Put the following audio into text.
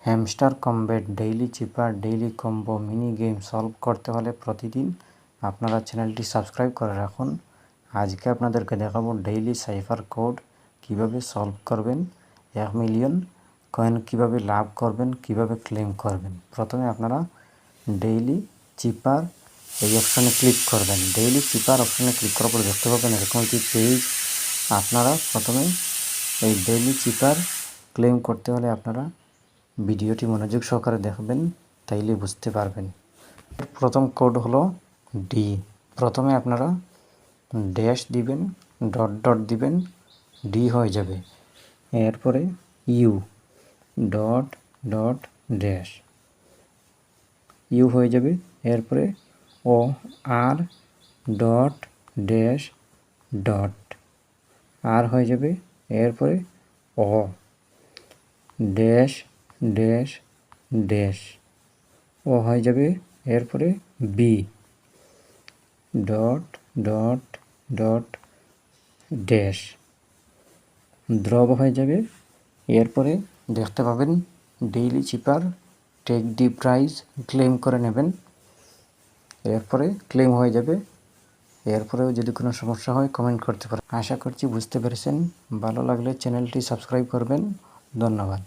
Hamster combat daily চিপার daily combo mini game solve করতে হলে প্রতিদিন আপনারা চ্যানেলটি সাবস্ক্রাইব করে রাখুন। আজকে আপনাদেরকে দেখাবো ডেইলি সাইফার কোড কিভাবে সলভ করবেন, 1 মিলিয়ন কয়েন কিভাবে লাভ করবেন, কিভাবে ক্লেম করবেন। প্রথমে আপনারা ডেইলি চিপার এই অপশানে ক্লিক করবেন। ডেইলি চিপার অপশানে ক্লিক করার পর দেখতে পাবেন এরকম একটি পেজ। আপনারা প্রথমে এই ডেইলি চিপার ক্লেম করতে হলে আপনারা ভিডিওটি মনোযোগ সহকারে দেখবেন, তাইলে বুঝতে পারবেন। প্রথম কোড হলো ডি। প্রথমে আপনারা ড্যাশ দিবেন, ডট ডট দিবেন, ডি হয়ে যাবে। এরপরে U, dot dot dash, U হয়ে যাবে। এরপরে ও, R, dot dash dot, R হয়ে যাবে। এরপরে O, dash dash dash, O হয়ে যাবে। এরপরে B, dot dot dot dash, Durov হয়ে যাবে। এরপরে দেখতে পাবেন daily cipher take the prize claim করে নেবেন। এরপরে ক্লেম হয়ে যাবে। এরপরেও যদি কোনো সমস্যা হয় কমেন্ট করতে পারেন। আশা করছি বুঝতে পেরেছেন। ভালো লাগলে চ্যানেলটি সাবস্ক্রাইব করবেন। ধন্যবাদ।